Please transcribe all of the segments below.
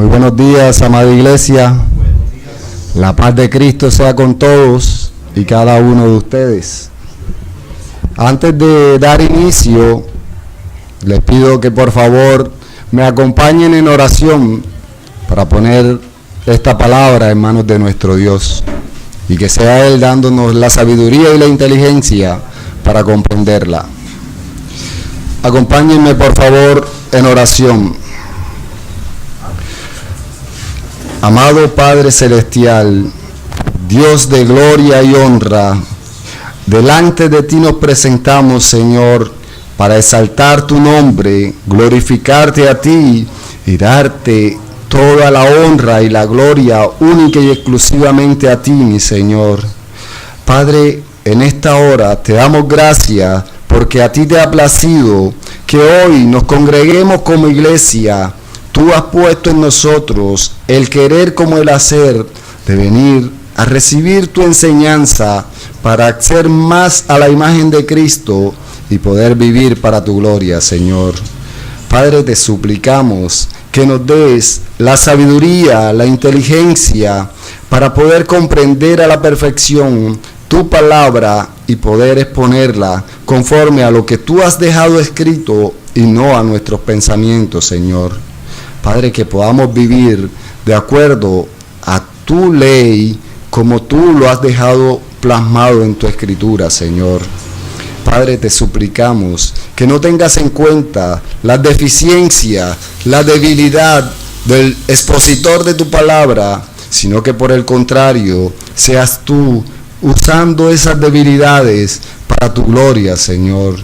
Muy buenos días, amada iglesia. La paz de Cristo sea con todos y cada uno de ustedes. Antes de dar inicio, les pido que por favor me acompañen en oración para poner esta palabra en manos de nuestro Dios y que sea Él dándonos la sabiduría y la inteligencia para comprenderla. Acompáñenme por favor en oración. Amado Padre Celestial, Dios de gloria y honra, delante de ti nos presentamos, Señor, para exaltar tu nombre, glorificarte a ti y darte toda la honra y la gloria única y exclusivamente a ti, mi Señor. Padre, en esta hora te damos gracias porque a ti te ha placido que hoy nos congreguemos como iglesia. Tú has puesto en nosotros el querer como el hacer de venir a recibir tu enseñanza para ser más a la imagen de Cristo y poder vivir para tu gloria, Señor. Padre, te suplicamos que nos des la sabiduría, la inteligencia para poder comprender a la perfección tu palabra y poder exponerla conforme a lo que tú has dejado escrito y no a nuestros pensamientos, Señor. Padre, que podamos vivir de acuerdo a tu ley, como tú lo has dejado plasmado en tu escritura, Señor. Padre, te suplicamos que no tengas en cuenta la deficiencia, la debilidad del expositor de tu palabra, sino que por el contrario, seas tú usando esas debilidades para tu gloria, Señor.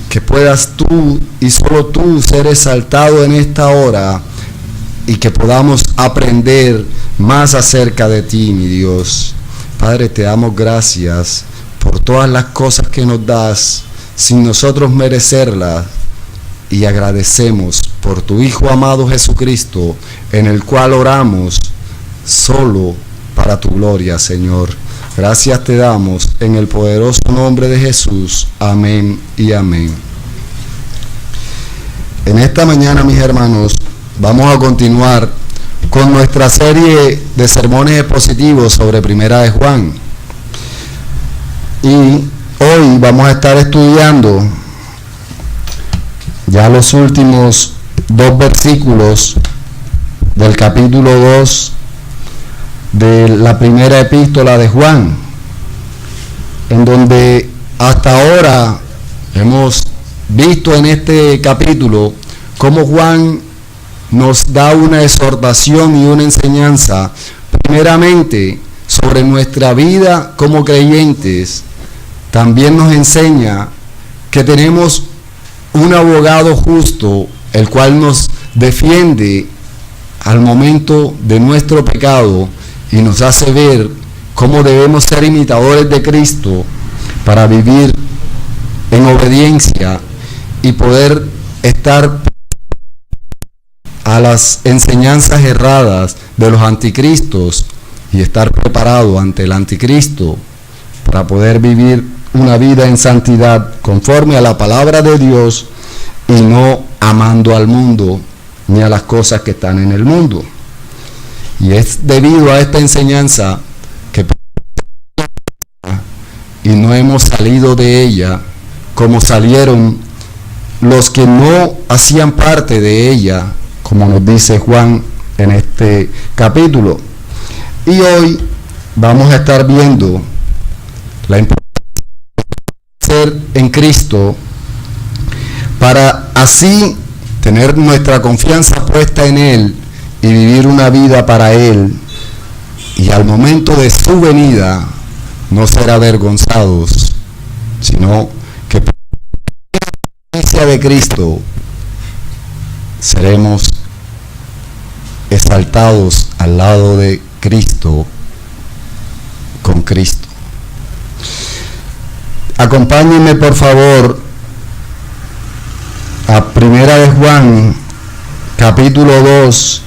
Que puedas tú y solo tú ser exaltado en esta hora y que podamos aprender más acerca de ti, mi Dios. Padre, te damos gracias por todas las cosas que nos das sin nosotros merecerlas y agradecemos por tu Hijo amado Jesucristo, en el cual oramos solo para tu gloria, Señor. Gracias te damos en el poderoso nombre de Jesús. Amén y amén. En esta mañana, mis hermanos, vamos a continuar con nuestra serie de sermones expositivos sobre Primera de Juan. Y hoy vamos a estar estudiando ya los últimos 2 versículos del capítulo 2 de la primera epístola de Juan, en donde hasta ahora hemos visto en este capítulo cómo Juan nos da una exhortación y una enseñanza, primeramente sobre nuestra vida como creyentes. También nos enseña que tenemos un abogado justo, el cual nos defiende al momento de nuestro pecado y nos hace ver cómo debemos ser imitadores de Cristo para vivir en obediencia y poder estar a las enseñanzas erradas de los anticristos y estar preparado ante el anticristo para poder vivir una vida en santidad conforme a la palabra de Dios y no amando al mundo ni a las cosas que están en el mundo. Y es debido a esta enseñanza que y no hemos salido de ella como salieron los que no hacían parte de ella, como nos dice Juan en este capítulo. Y hoy vamos a estar viendo la importancia de ser en Cristo para así tener nuestra confianza puesta en Él y vivir una vida para Él, y al momento de su venida no ser avergonzados, sino que por la presencia de Cristo seremos exaltados al lado de Cristo, con Cristo. Acompáñenme por favor a Primera de Juan, capítulo 2,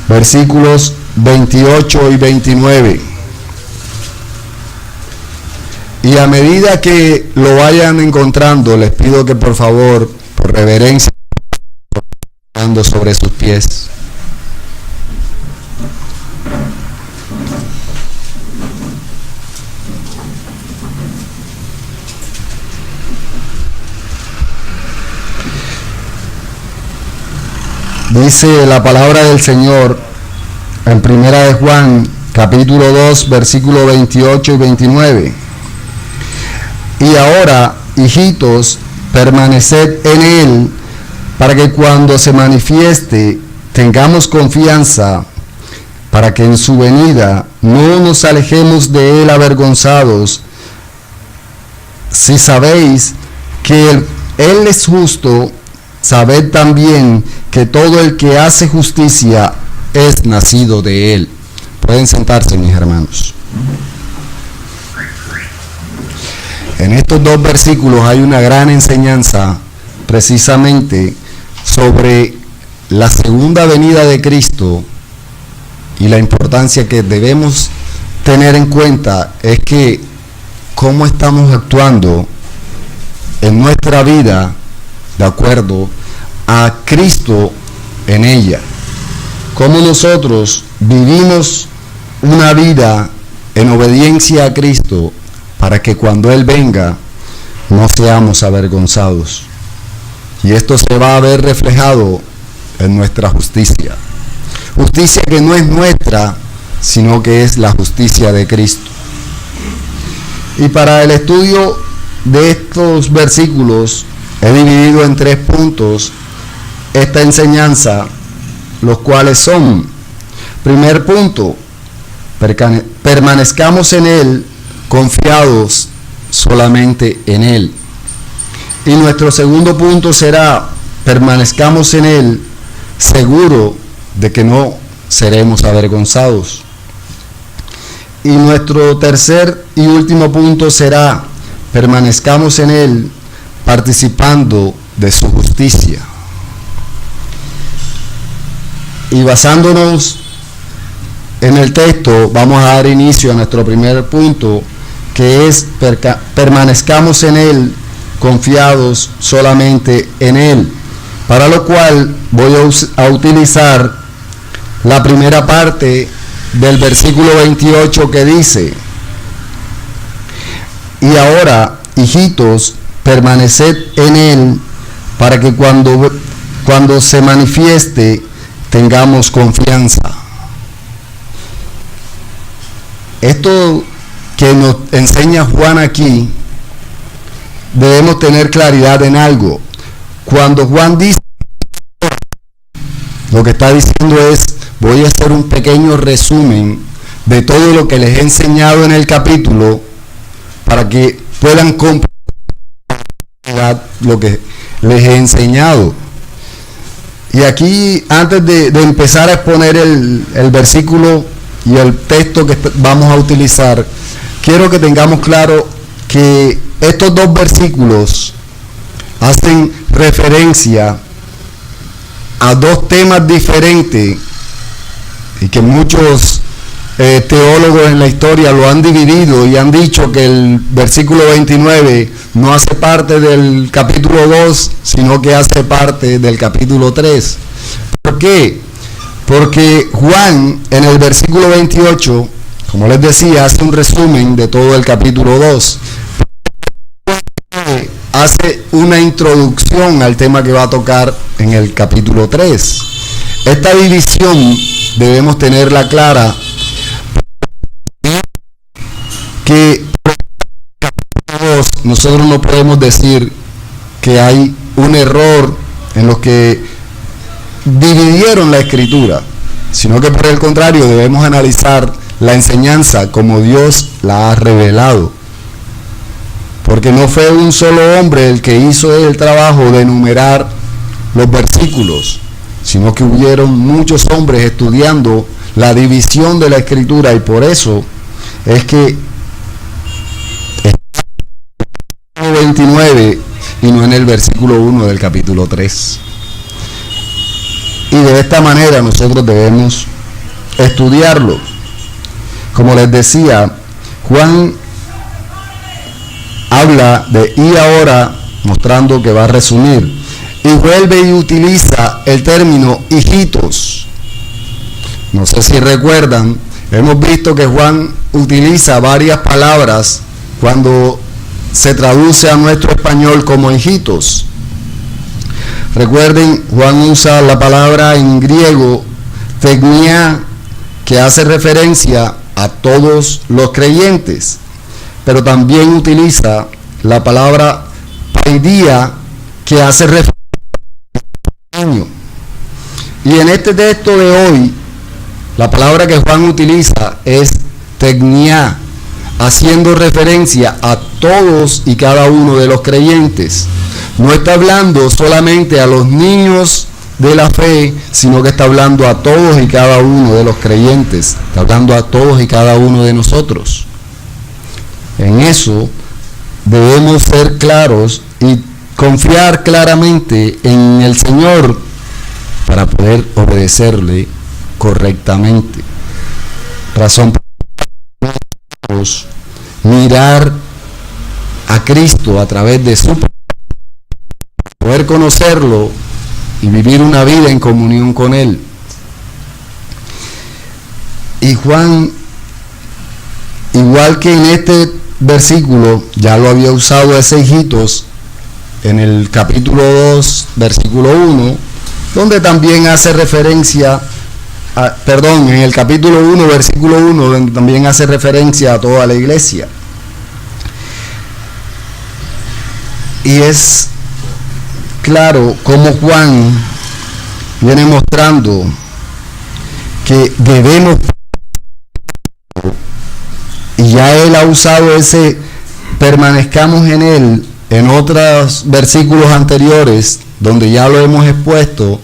versículos 28 y 29. Y a medida que lo vayan encontrando, les pido que por favor, por reverencia, sobre sus pies. Dice la palabra del Señor en Primera de Juan, capítulo 2, versículos 28 y 29. Y ahora, hijitos, permaneced en Él, para que cuando se manifieste tengamos confianza, para que en su venida no nos alejemos de Él avergonzados. Si sabéis que Él es justo, sabed también que todo el que hace justicia es nacido de Él. Pueden sentarse, mis hermanos. En estos dos versículos hay una gran enseñanza precisamente sobre la segunda venida de Cristo, y la importancia que debemos tener en cuenta es que cómo estamos actuando en nuestra vida de acuerdo a Cristo en ella. Cómo nosotros vivimos una vida en obediencia a Cristo para que cuando Él venga no seamos avergonzados. Y esto se va a ver reflejado en nuestra justicia. Justicia que no es nuestra, sino que es la justicia de Cristo. Y para el estudio de estos versículos he dividido en 3 puntos esta enseñanza, los cuales son: primer punto, permanezcamos en Él, confiados solamente en Él. Y nuestro segundo punto será: permanezcamos en Él, seguro de que no seremos avergonzados. Y nuestro tercer y último punto será: permanezcamos en Él, participando de su justicia. Y basándonos en el texto, vamos a dar inicio a nuestro primer punto, que es permanezcamos en Él, confiados solamente en Él. Para lo cual voy a utilizar la primera parte del versículo 28, que dice: y ahora, hijitos, permaneced en Él, para que cuando se manifieste tengamos confianza. Esto que nos enseña Juan aquí, debemos tener claridad en algo. Cuando Juan dice, lo que está diciendo es: voy a hacer un pequeño resumen de todo lo que les he enseñado en el capítulo, para que puedan comprender lo que les he enseñado. Y aquí, antes de empezar a exponer el versículo y el texto que vamos a utilizar, quiero que tengamos claro que estos dos versículos hacen referencia a dos temas diferentes, y que muchos teólogos en la historia lo han dividido y han dicho que el versículo 29 no hace parte del capítulo 2, sino que hace parte del capítulo 3. ¿Por qué? Porque Juan en el versículo 28, como les decía, hace un resumen de todo el capítulo 2. Hace una introducción al tema que va a tocar en el capítulo 3. Esta división debemos tenerla clara, que nosotros no podemos decir que hay un error en los que dividieron la escritura, sino que por el contrario debemos analizar la enseñanza como Dios la ha revelado. Porque no fue un solo hombre el que hizo el trabajo de enumerar los versículos, sino que hubieron muchos hombres estudiando la división de la escritura, y por eso es que está en el 29 y no en el versículo 1 del capítulo 3. Y de esta manera nosotros debemos estudiarlo. Como les decía, Juan habla de y ahora, mostrando que va a resumir, y vuelve y utiliza el término hijitos. No sé si recuerdan, hemos visto que Juan utiliza varias palabras cuando se traduce a nuestro español como hijitos. Recuerden, Juan usa la palabra en griego teknia, que hace referencia a todos los creyentes, pero también utiliza la palabra paidia, que hace referencia a niño. Y en este texto de hoy, la palabra que Juan utiliza es teknia, haciendo referencia a todos y cada uno de los creyentes. No está hablando solamente a los niños de la fe, sino que está hablando a todos y cada uno de los creyentes. Está hablando a todos y cada uno de nosotros. En eso debemos ser claros y confiar claramente en el Señor para poder obedecerle correctamente. Razón para mirar a Cristo a través de su poder conocerlo y vivir una vida en comunión con Él. Y Juan, igual que en este versículo, ya lo había usado ese hijitos en el capítulo 2, versículo 1, donde también hace referencia en el capítulo 1, versículo 1, donde también hace referencia a toda la iglesia. Y es claro cómo Juan viene mostrando que debemos, y ya él ha usado ese permanezcamos en él en otros versículos anteriores donde ya lo hemos expuesto,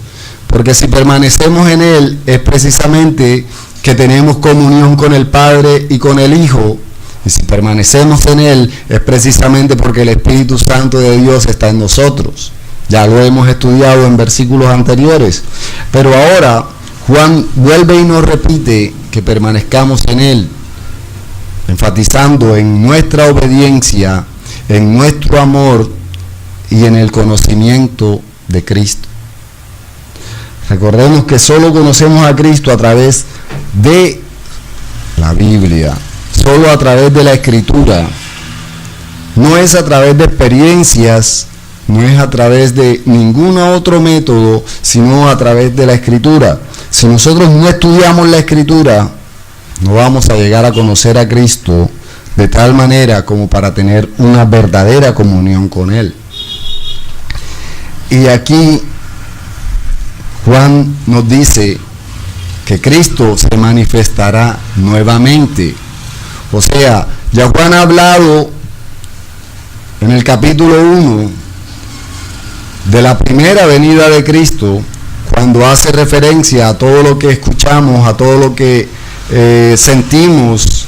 porque si permanecemos en él es precisamente que tenemos comunión con el Padre y con el Hijo, y si permanecemos en él es precisamente porque el Espíritu Santo de Dios está en nosotros. Ya lo hemos estudiado en versículos anteriores, pero ahora Juan vuelve y nos repite que permanezcamos en él, enfatizando en nuestra obediencia, en nuestro amor y en el conocimiento de Cristo. Recordemos que solo conocemos a Cristo a través de la Biblia, solo a través de la Escritura. No es a través de experiencias, no es a través de ningún otro método, sino a través de la Escritura. Si nosotros no estudiamos la Escritura, no vamos a llegar a conocer a Cristo de tal manera como para tener una verdadera comunión con Él. Y aquí Juan nos dice que Cristo se manifestará nuevamente. O sea, ya Juan ha hablado en el capítulo 1 de la primera venida de Cristo, cuando hace referencia a todo lo que escuchamos, a todo lo que sentimos,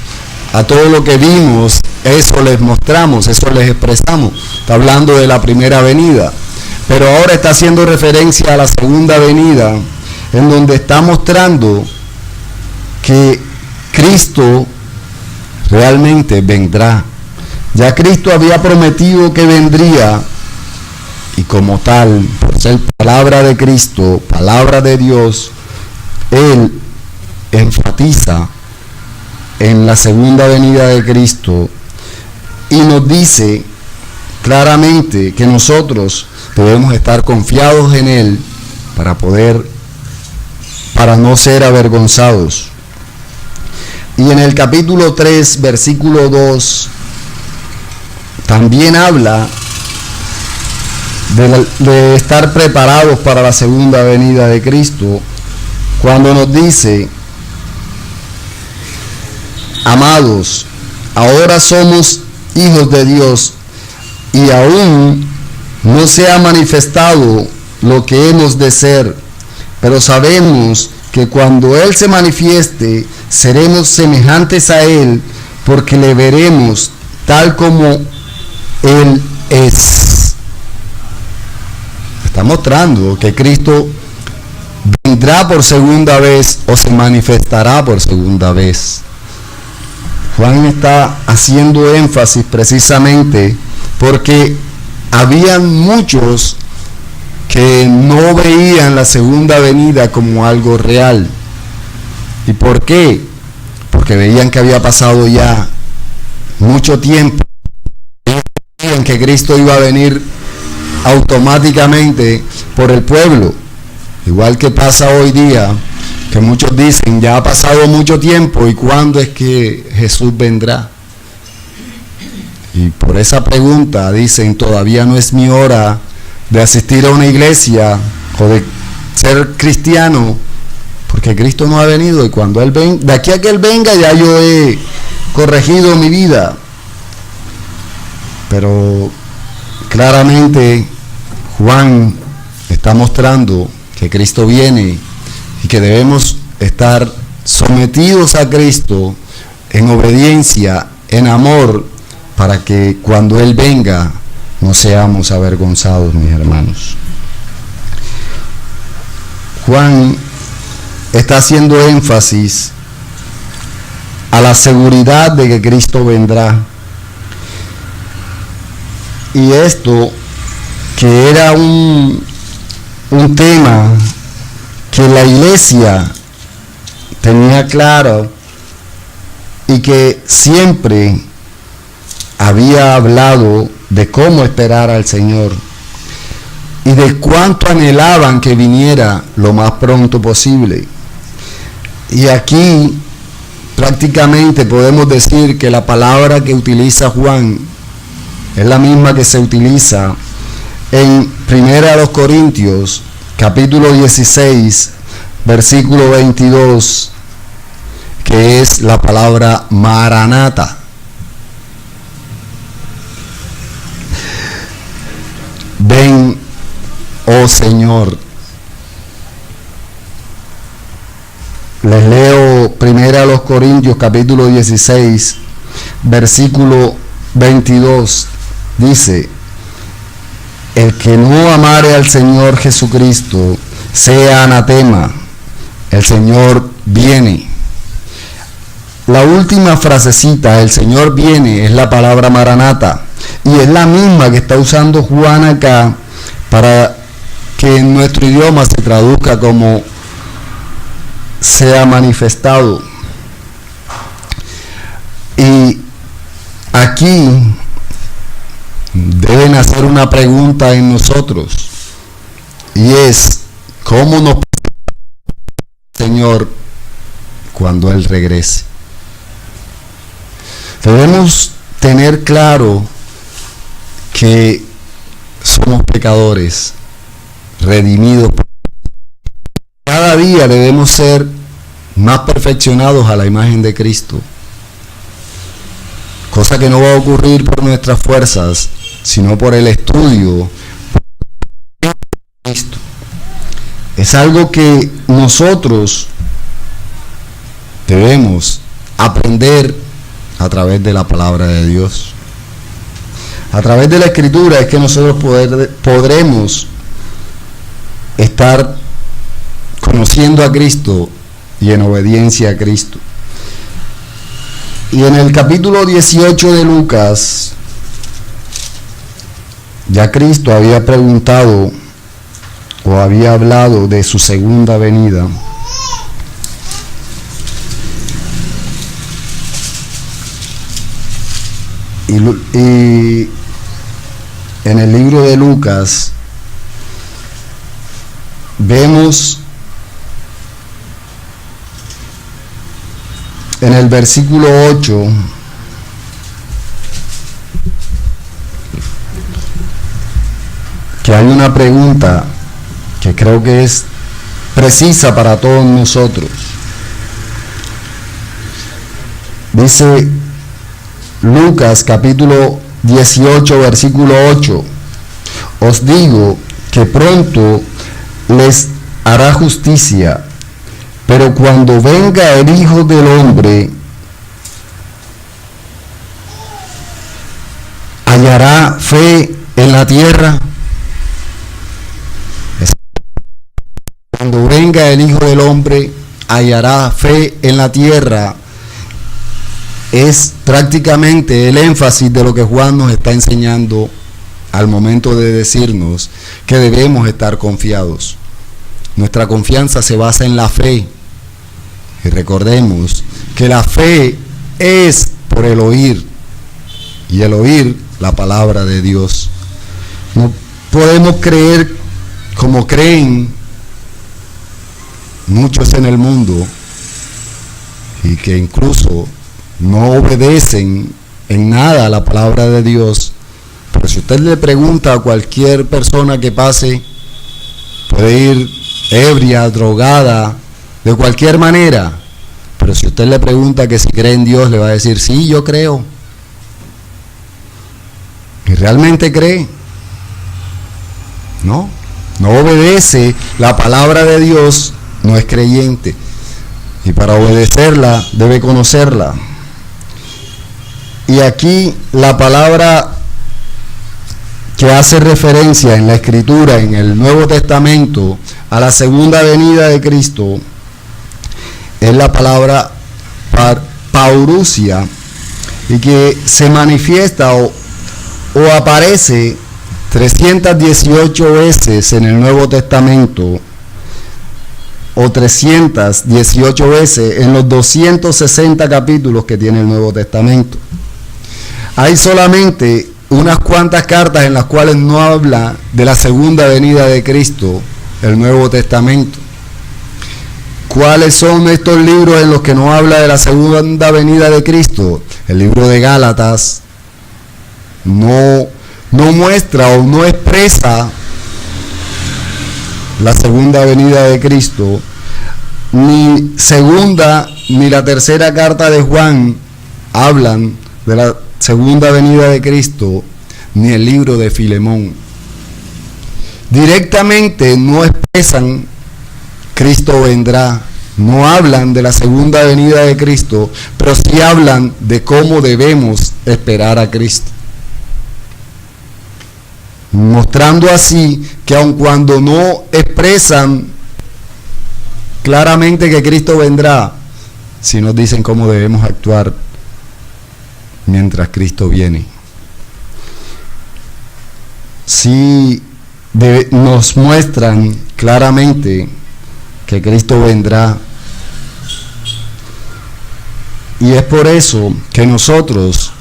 a todo lo que vimos. Eso les mostramos, eso les expresamos. Está hablando de la primera venida, pero ahora está haciendo referencia a la segunda venida, en donde está mostrando que Cristo realmente vendrá. Ya Cristo había prometido que vendría, y como tal, por ser palabra de Cristo, palabra de Dios, Él enfatiza en la segunda venida de Cristo y nos dice claramente que nosotros debemos estar confiados en Él para no ser avergonzados. Y en el capítulo 3, versículo 2, también habla de estar preparados para la segunda venida de Cristo, cuando nos dice: amados, ahora somos hijos de Dios y aún no se ha manifestado lo que hemos de ser, pero sabemos que cuando Él se manifieste seremos semejantes a Él, porque le veremos tal como Él es. Está mostrando que Cristo vendrá por segunda vez o se manifestará por segunda vez. Juan está haciendo énfasis precisamente porque habían muchos que no veían la segunda venida como algo real. ¿Y por qué? Porque veían que había pasado ya mucho tiempo, veían que Cristo iba a venir automáticamente, por el pueblo. Igual que pasa hoy día, que muchos dicen, ya ha pasado mucho tiempo, ¿y cuándo es que Jesús vendrá? Y por esa pregunta dicen, todavía no es mi hora de asistir a una iglesia o de ser cristiano, porque Cristo no ha venido, y cuando Él venga, de aquí a que Él venga ya yo he corregido mi vida. Pero claramente Juan está mostrando que Cristo viene y que debemos estar sometidos a Cristo en obediencia, en amor, para que cuando Él venga no seamos avergonzados, mis hermanos. Juan está haciendo énfasis a la seguridad de que Cristo vendrá. Y esto, que era un tema que la iglesia tenía claro y que siempre había hablado de cómo esperar al Señor y de cuánto anhelaban que viniera lo más pronto posible. Y aquí prácticamente podemos decir que la palabra que utiliza Juan es la misma que se utiliza en 1 Corintios, capítulo 16, versículo 22, que es la palabra Maranata. Ven, oh Señor. Les leo 1 Corintios, capítulo 16, versículo 22. Dice, el que no amare al Señor Jesucristo sea anatema, el Señor viene. La última frasecita, el Señor viene, es la palabra Maranata, y es la misma que está usando Juan acá para que en nuestro idioma se traduzca como sea manifestado. Y aquí deben hacer una pregunta en nosotros, y es, ¿cómo nos Señor cuando Él regrese? Debemos tener claro que somos pecadores, redimidos. Cada día debemos ser más perfeccionados a la imagen de Cristo, cosa que no va a ocurrir por nuestras fuerzas, sino por el estudio de Cristo. Es algo que nosotros debemos aprender a través de la palabra de Dios. A través de la Escritura es que nosotros podremos estar conociendo a Cristo y en obediencia a Cristo. Y en el capítulo 18 de Lucas, ya Cristo había preguntado o había hablado de su segunda venida. Y en el libro de Lucas vemos en el versículo 8 que hay una pregunta que creo que es precisa para todos nosotros. Dice Lucas capítulo 18 versículo 8, os digo que pronto les hará justicia, pero cuando venga el Hijo del Hombre, ¿hallará fe en la tierra? Cuando venga el Hijo del Hombre, hallará fe en la tierra. Es prácticamente el énfasis de lo que Juan nos está enseñando al momento de decirnos que debemos estar confiados. Nuestra confianza se basa en la fe. Y recordemos que la fe es por el oír, y el oír la palabra de Dios. No podemos creer como creen muchos en el mundo y que incluso no obedecen en nada a la palabra de Dios, pero si usted le pregunta a cualquier persona que pase, puede ir ebria, drogada, de cualquier manera, pero si usted le pregunta que si cree en Dios, le va a decir, sí, yo creo. ¿Y realmente cree? No obedece la palabra de Dios, no es creyente. Y para obedecerla, debe conocerla. Y aquí la palabra que hace referencia en la Escritura, en el Nuevo Testamento, a la segunda venida de Cristo, es la palabra parusia, y que se manifiesta o aparece 318 veces en el Nuevo Testamento, o 318 veces en los 260 capítulos que tiene el Nuevo Testamento. Hay solamente unas cuantas cartas en las cuales no habla de la segunda venida de Cristo, el Nuevo Testamento. ¿Cuáles son estos libros en los que no habla de la segunda venida de Cristo? El libro de Gálatas no muestra o no expresa la segunda venida de Cristo, ni segunda ni la tercera carta de Juan hablan de la segunda venida de Cristo, ni el libro de Filemón. Directamente no expresan Cristo vendrá, no hablan de la segunda venida de Cristo, pero sí hablan de cómo debemos esperar a Cristo, mostrando así que aun cuando no expresan claramente que Cristo vendrá, sí nos dicen cómo debemos actuar mientras Cristo viene. Sí nos muestran claramente que Cristo vendrá, y es por eso que nosotros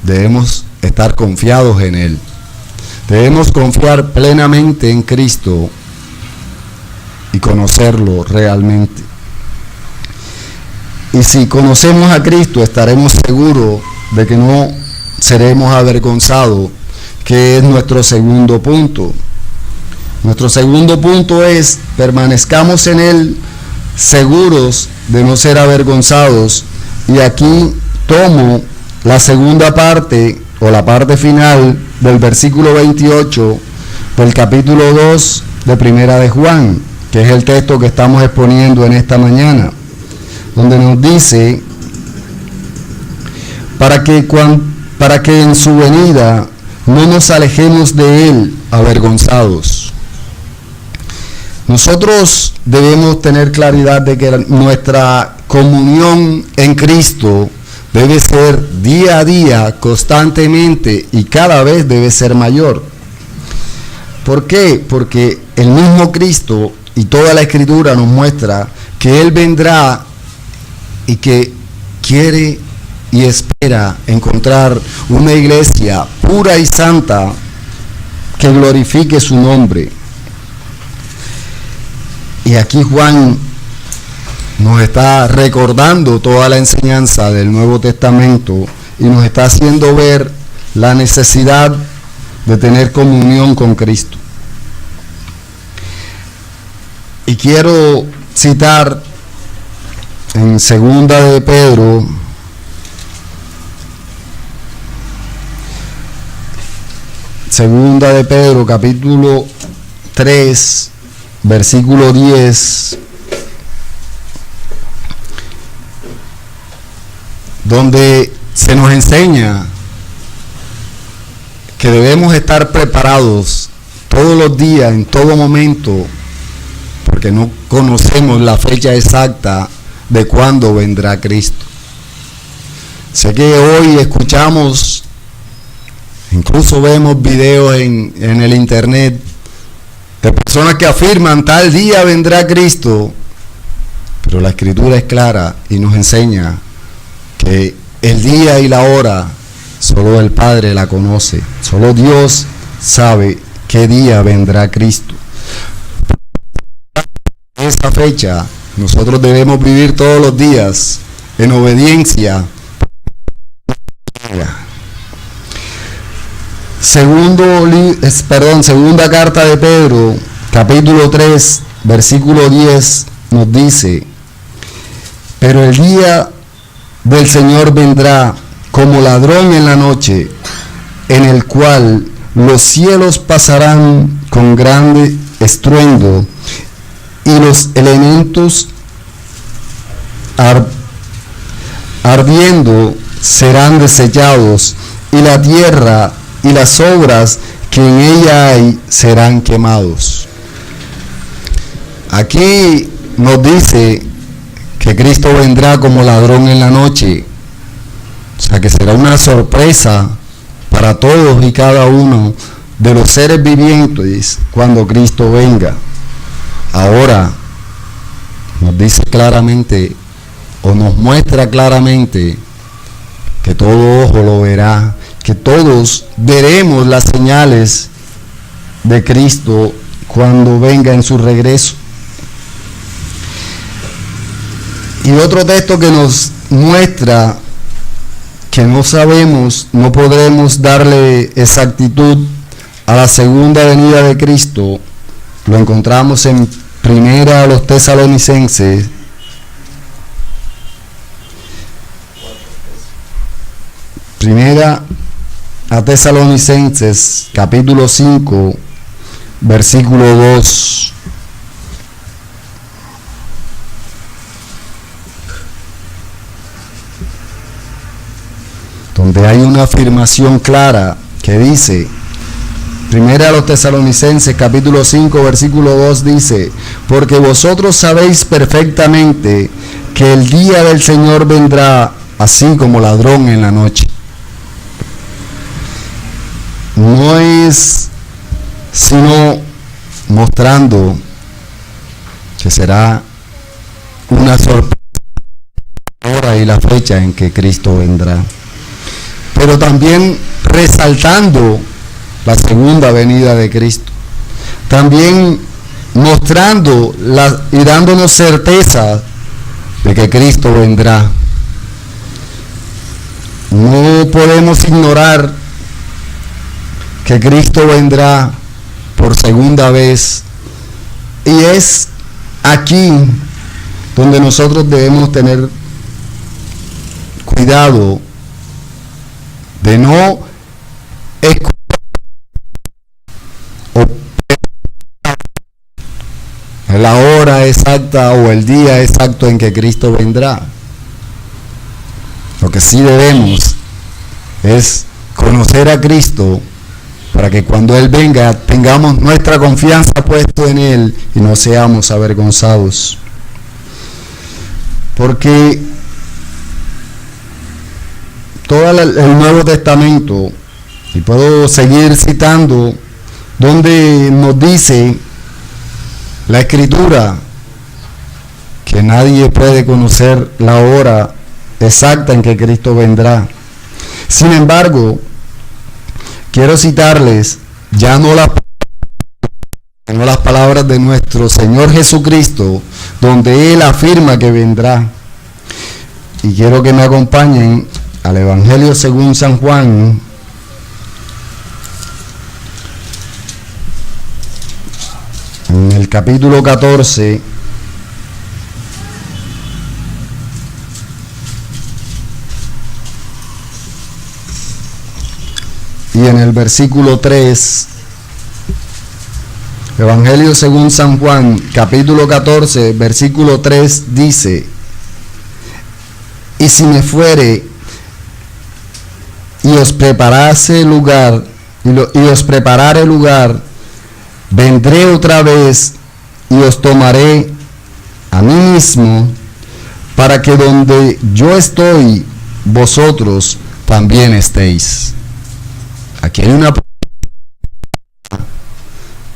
debemos estar confiados en Él. Debemos confiar plenamente en Cristo y conocerlo realmente. Y si conocemos a Cristo, estaremos seguros de que no seremos avergonzados, que es nuestro segundo punto. Nuestro segundo punto es: permanezcamos en Él, seguros de no ser avergonzados. Y aquí tomo la segunda parte, o la parte final del versículo 28 del capítulo 2 de Primera de Juan, que es el texto que estamos exponiendo en esta mañana, donde nos dice: para que en su venida no nos alejemos de Él avergonzados. Nosotros debemos tener claridad de que nuestra comunión en Cristo debe ser día a día, constantemente, y cada vez debe ser mayor. ¿Por qué? Porque el mismo Cristo y toda la Escritura nos muestra que Él vendrá y que quiere y espera encontrar una iglesia pura y santa que glorifique su nombre. Y aquí Juan nos está recordando toda la enseñanza del Nuevo Testamento y nos está haciendo ver la necesidad de tener comunión con Cristo. Y quiero citar en Segunda de Pedro, capítulo 3, versículo 10, donde se nos enseña que debemos estar preparados todos los días, en todo momento, porque no conocemos la fecha exacta de cuándo vendrá Cristo. Sé que hoy escuchamos, incluso vemos videos en el internet de personas que afirman tal día vendrá Cristo, pero la Escritura es clara y nos enseña que el día y la hora solo el Padre la conoce, solo Dios sabe qué día vendrá Cristo. esa fecha, nosotros debemos vivir todos los días en obediencia. Segunda carta de Pedro, capítulo 3, versículo 10, nos dice: pero el día del Señor vendrá como ladrón en la noche, en el cual los cielos pasarán con grande estruendo, y los elementos ardiendo serán desechados, y la tierra y las obras que en ella hay serán quemados. Aquí nos dice que Cristo vendrá como ladrón en la noche, o sea que será una sorpresa para todos y cada uno de los seres vivientes cuando Cristo venga. Ahora nos dice claramente, o nos muestra claramente, que todo ojo lo verá, que todos veremos las señales de Cristo cuando venga en su regreso. Y otro texto que nos muestra que no sabemos, no podremos darle exactitud a la segunda venida de Cristo, lo encontramos en Primera a los Tesalonicenses, Primera a Tesalonicenses, capítulo 5, versículo 2. Donde hay una afirmación clara que dice, Primera a los Tesalonicenses, capítulo 5, versículo 2 dice: porque vosotros sabéis perfectamente que el día del Señor vendrá así como ladrón en la noche. No es sino mostrando que será una sorpresa la hora y la fecha en que Cristo vendrá, pero también resaltando la segunda venida de Cristo, también mostrando y dándonos certeza de que Cristo vendrá. No podemos ignorar que Cristo vendrá por segunda vez, y es aquí donde nosotros debemos tener cuidado de no escuchar la hora exacta o el día exacto en que Cristo vendrá. Lo que sí debemos es conocer a Cristo, para que cuando Él venga tengamos nuestra confianza puesta en Él y no seamos avergonzados. Porque todo el Nuevo Testamento, y puedo seguir citando, donde nos dice la Escritura que nadie puede conocer la hora exacta en que Cristo vendrá. Sin embargo, quiero citarles ya no las palabras de nuestro Señor Jesucristo, donde Él afirma que vendrá. Y quiero que me acompañen al Evangelio según San Juan, en el capítulo 14, y en el versículo 3. Evangelio según San Juan, capítulo 14, versículo 3 dice: y si me fuere y os preparase lugar, y os preparare lugar, vendré otra vez y os tomaré a mí mismo, para que donde yo estoy, vosotros también estéis. Aquí hay una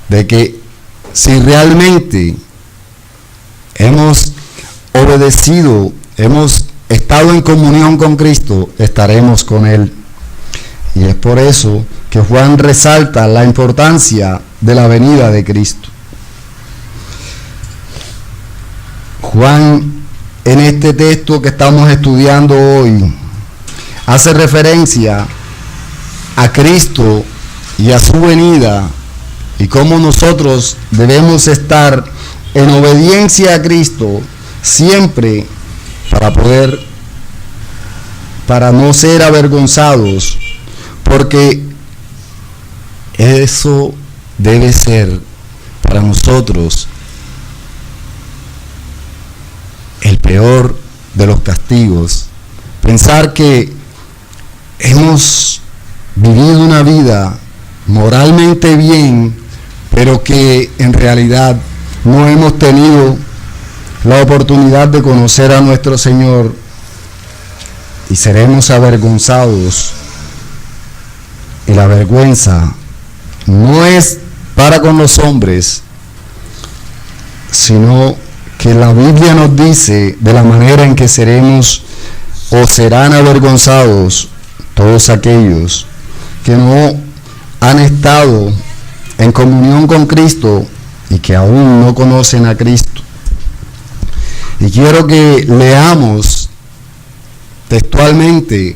de que si realmente hemos obedecido, hemos estado en comunión con Cristo, estaremos con Él. Y es por eso que Juan resalta la importancia de la venida de Cristo. Juan, en este texto que estamos estudiando hoy, hace referencia a Cristo y a su venida y cómo nosotros debemos estar en obediencia a Cristo siempre para no ser avergonzados, porque eso debe ser para nosotros el peor de los castigos. Pensar que hemos vivido una vida moralmente bien, pero que en realidad no hemos tenido la oportunidad de conocer a nuestro Señor y seremos avergonzados. Y la vergüenza no es para con los hombres, sino que la Biblia nos dice de la manera en que seremos o serán avergonzados todos aquellos que no han estado en comunión con Cristo y que aún no conocen a Cristo. Y quiero que leamos textualmente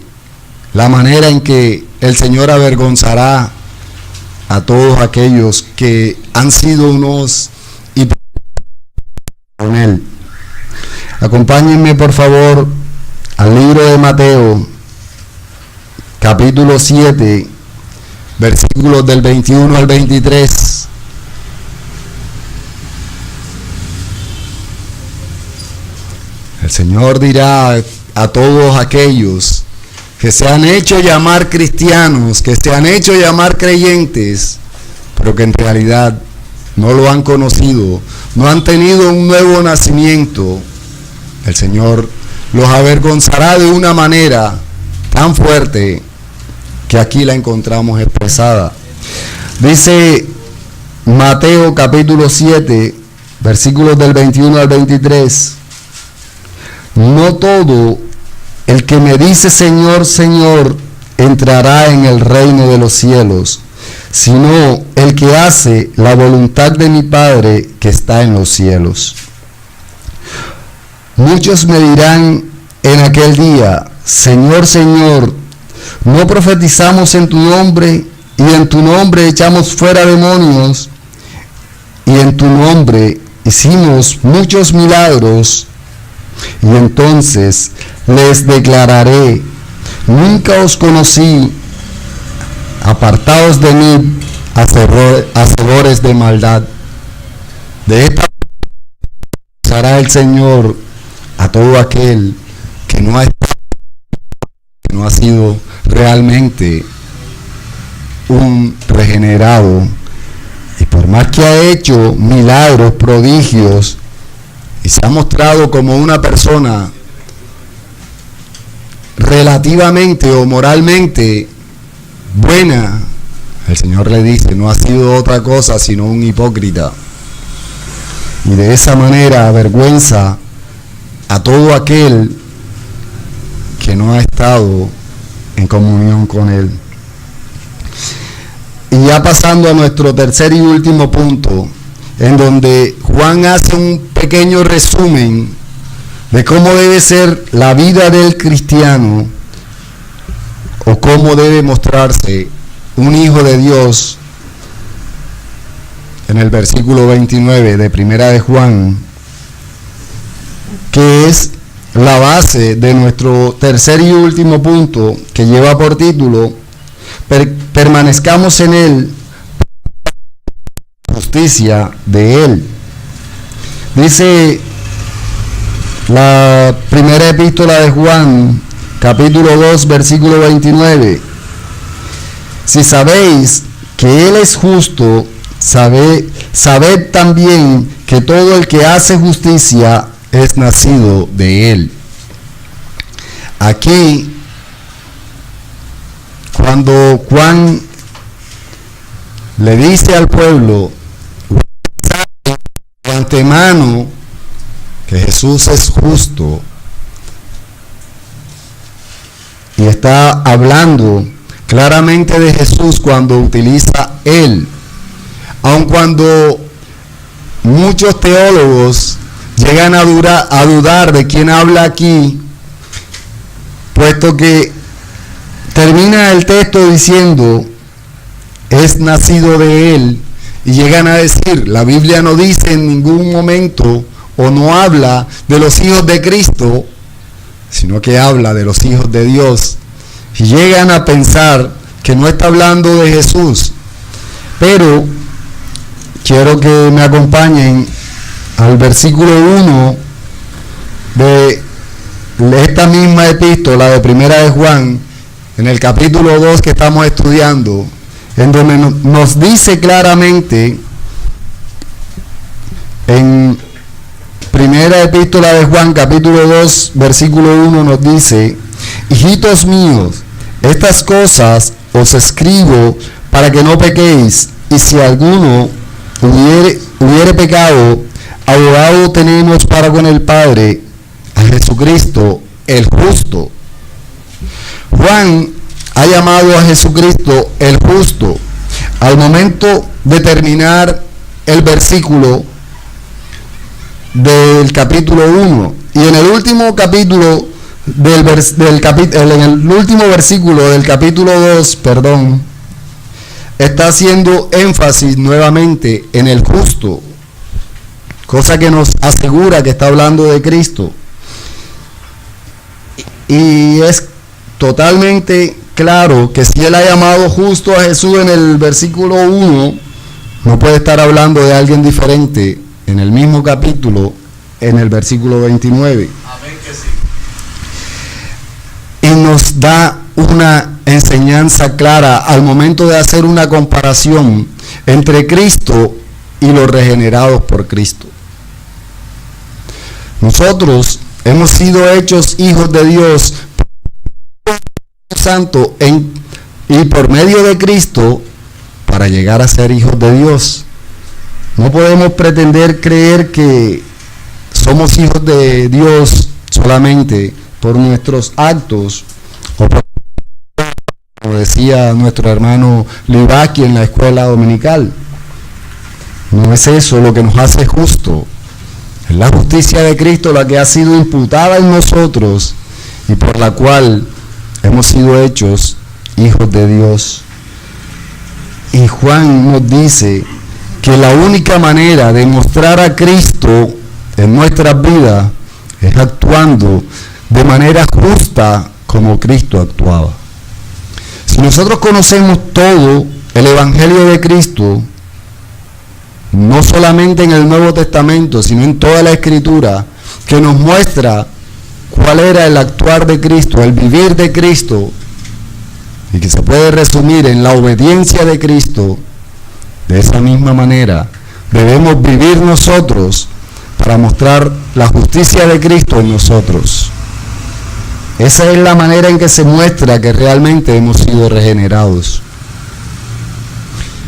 la manera en que el Señor avergonzará a todos aquellos que han sido unos y con Él. Acompáñenme por favor al libro de Mateo, capítulo 7, versículos del 21 al 23. El Señor dirá a todos aquellos que se han hecho llamar cristianos, que se han hecho llamar creyentes, pero que en realidad no lo han conocido, no han tenido un nuevo nacimiento, el Señor los avergonzará de una manera tan fuerte que aquí la encontramos expresada. Dice Mateo capítulo 7, versículos del 21 al 23. No todo el que me dice Señor, Señor, entrará en el reino de los cielos, sino el que hace la voluntad de mi Padre que está en los cielos. Muchos me dirán en aquel día, Señor, Señor, ¿no profetizamos en tu nombre, y en tu nombre echamos fuera demonios, y en tu nombre hicimos muchos milagros? Y entonces les declararé, nunca os conocí, apartaos de mí, hacedores de maldad. De esta manera hará el Señor a todo aquel que no ha sido realmente un regenerado, y por más que ha hecho milagros, prodigios, y se ha mostrado como una persona relativamente o moralmente buena, el Señor le dice, no ha sido otra cosa sino un hipócrita. Y de esa manera avergüenza a todo aquel que no ha estado en comunión con Él. Y ya pasando a nuestro tercer y último punto, en donde Juan hace un pequeño resumen de cómo debe ser la vida del cristiano, o cómo debe mostrarse un hijo de Dios, en el versículo 29 de Primera de Juan, que es la base de nuestro tercer y último punto, que lleva por título permanezcamos en Él, justicia de Él. Dice la primera epístola de Juan, capítulo 2, versículo 29. Si sabéis que Él es justo, sabed también que todo el que hace justicia es nacido de Él. Aquí, cuando Juan le dice al pueblo de antemano que Jesús es justo, y está hablando claramente de Jesús cuando utiliza Él, aun cuando muchos teólogos llegan a dudar de quién habla aquí, puesto que termina el texto diciendo, es nacido de él, y llegan a decir, la Biblia no dice en ningún momento o no habla de los hijos de Cristo, sino que habla de los hijos de Dios. Y llegan a pensar que no está hablando de Jesús. Pero quiero que me acompañen al versículo 1 de esta misma epístola de Primera de Juan, en el capítulo 2 que estamos estudiando, en donde nos dice claramente, en Primera epístola de Juan, capítulo 2, versículo 1, nos dice: hijitos míos, estas cosas os escribo para que no pequéis, y si alguno hubiere pecado, abogado tenemos para con el Padre, a Jesucristo el justo. Juan ha llamado a Jesucristo el justo al momento de terminar el versículo del capítulo 1, y en el último capítulo en el último versículo del capítulo 2, está haciendo énfasis nuevamente en el justo, cosa que nos asegura que está hablando de Cristo. Y es totalmente claro que si él ha llamado justo a Jesús en el versículo 1, no puede estar hablando de alguien diferente en el mismo capítulo, en el versículo 29. Amén que sí. Y nos da una enseñanza clara al momento de hacer una comparación entre Cristo y los regenerados por Cristo. Nosotros hemos sido hechos hijos de Dios Santo y por medio de Cristo para llegar a ser hijos de Dios. No podemos pretender creer que somos hijos de Dios solamente por nuestros actos, o por, como decía nuestro hermano Libaki en la escuela dominical. No es eso lo que nos hace justo. Es la justicia de Cristo la que ha sido imputada en nosotros y por la cual hemos sido hechos hijos de Dios. Y Juan nos dice que la única manera de mostrar a Cristo en nuestras vidas es actuando de manera justa como Cristo actuaba. Si nosotros conocemos todo el Evangelio de Cristo, no solamente en el Nuevo Testamento, sino en toda la Escritura, que nos muestra cuál era el actuar de Cristo, el vivir de Cristo, y que se puede resumir en la obediencia de Cristo, de esa misma manera debemos vivir nosotros para mostrar la justicia de Cristo en nosotros. Esa es la manera en que se muestra que realmente hemos sido regenerados.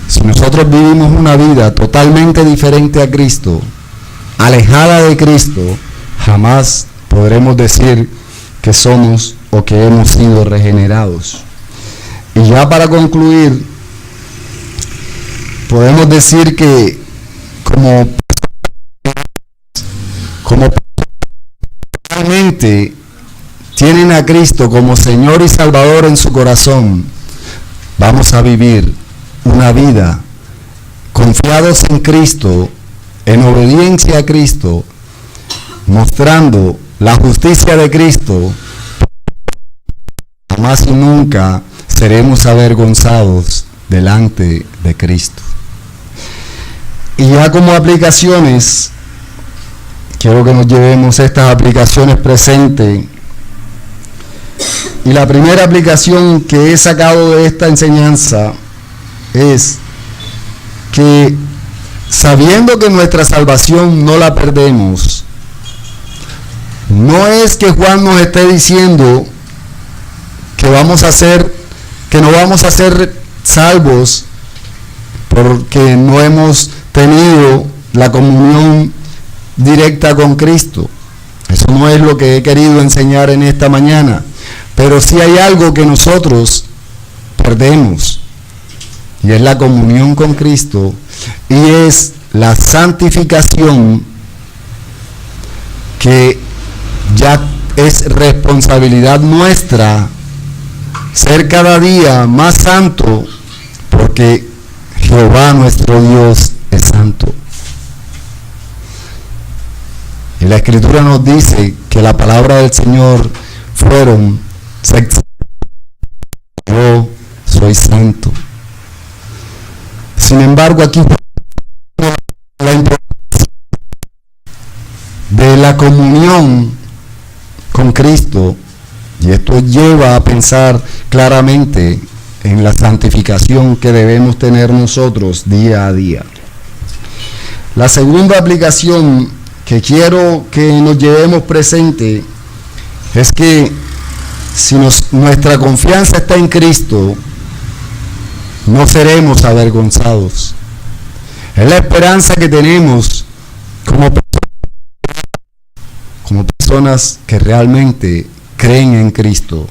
Si nosotros vivimos una vida totalmente diferente a Cristo, alejada de Cristo, jamás podremos decir que somos o que hemos sido regenerados. Y ya para concluir, podemos decir que como realmente tienen a Cristo como Señor y Salvador en su corazón, vamos a vivir una vida confiados en Cristo, en obediencia a Cristo, mostrando la justicia de Cristo. Jamás y nunca seremos avergonzados delante de Cristo. Y ya como aplicaciones, quiero que nos llevemos estas aplicaciones presentes. Y la primera aplicación que he sacado de esta enseñanza es que, sabiendo que nuestra salvación no la perdemos, no es que Juan nos esté diciendo que no vamos a ser salvos porque no hemos tenido la comunión directa con Cristo. Eso no es lo que he querido enseñar en esta mañana. Pero sí hay algo que nosotros perdemos, y es la comunión con Cristo, y es la santificación que ya es responsabilidad nuestra ser cada día más santo, porque Jehová nuestro Dios es santo. Y la Escritura nos dice que la palabra del Señor fueron: yo soy santo. Sin embargo, aquí la importancia de la comunión con Cristo, y esto lleva a pensar claramente en la santificación que debemos tener nosotros día a día. La segunda aplicación que quiero que nos llevemos presente es que si nuestra confianza está en Cristo, no seremos avergonzados. Es la esperanza que tenemos como personas que realmente creen en Cristo,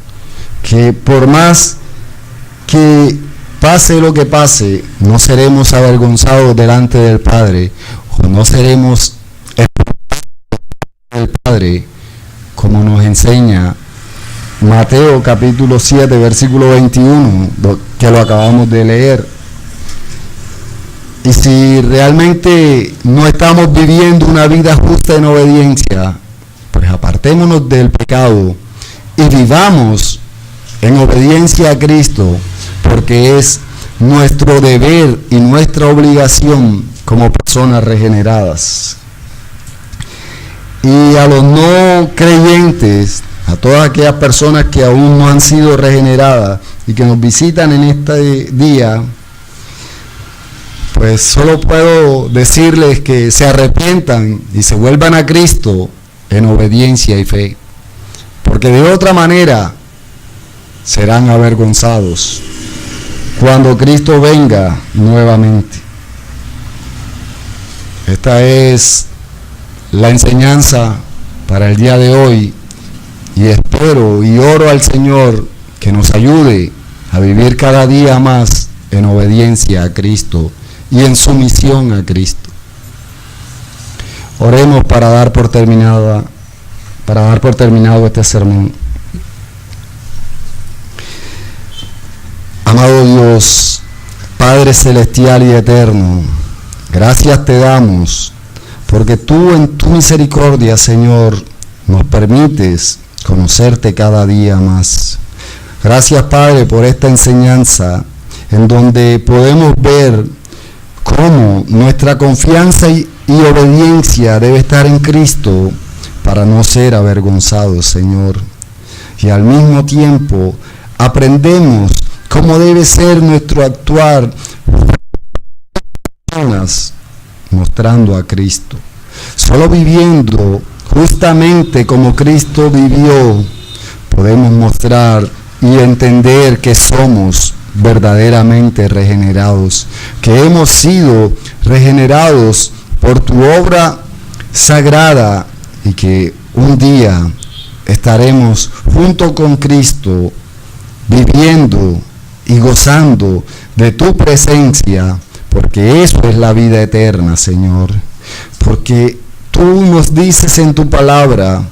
que por más que pase lo que pase, no seremos avergonzados delante del Padre, o no seremos del Padre, como nos enseña Mateo capítulo 7, versículo 21, que lo acabamos de leer. Y si realmente no estamos viviendo una vida justa en obediencia, pues apartémonos del pecado y vivamos en obediencia a Cristo, porque es nuestro deber y nuestra obligación como personas regeneradas. Y a los no creyentes, a todas aquellas personas que aún no han sido regeneradas y que nos visitan en este día, pues solo puedo decirles que se arrepientan y se vuelvan a Cristo en obediencia y fe, porque de otra manera serán avergonzados cuando Cristo venga nuevamente. Esta es la enseñanza para el día de hoy, y espero y oro al Señor que nos ayude a vivir cada día más en obediencia a Cristo y en sumisión a Cristo. Oremos para dar por terminado este sermón. Amado Dios, Padre celestial y eterno, gracias te damos porque tú en tu misericordia, Señor, nos permites conocerte cada día más. Gracias, Padre, por esta enseñanza en donde podemos ver cómo nuestra confianza y obediencia debe estar en Cristo para no ser avergonzados, Señor. Y al mismo tiempo aprendemos cómo debe ser nuestro actuar mostrando a Cristo. Solo viviendo justamente como Cristo vivió, podemos mostrar y entender que somos verdaderamente regenerados, que hemos sido regenerados por tu obra sagrada y que un día estaremos junto con Cristo viviendo y gozando de tu presencia, porque eso es la vida eterna, Señor. Porque tú nos dices en tu palabra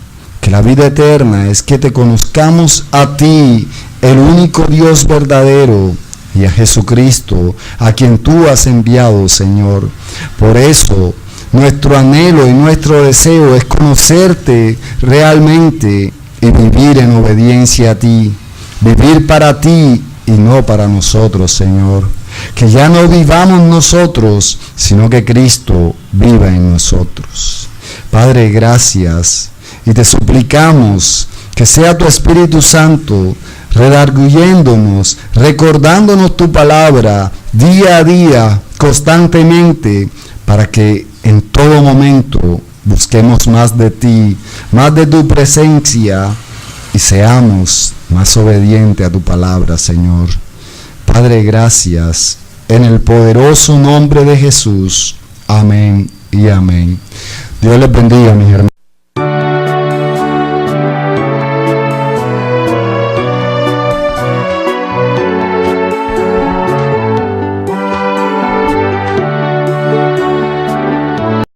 que la vida eterna es que te conozcamos a ti, el único Dios verdadero, y a Jesucristo, a quien tú has enviado, Señor. Por eso, nuestro anhelo y nuestro deseo es conocerte realmente y vivir en obediencia a ti. Vivir para ti y no para nosotros, Señor. Que ya no vivamos nosotros, sino que Cristo viva en nosotros. Padre, gracias. Y te suplicamos que sea tu Espíritu Santo redarguyéndonos, recordándonos tu palabra día a día, constantemente, para que en todo momento busquemos más de ti, más de tu presencia, y seamos más obedientes a tu palabra, Señor. Padre, gracias. En el poderoso nombre de Jesús. Amén y amén. Dios les bendiga, mis hermanos.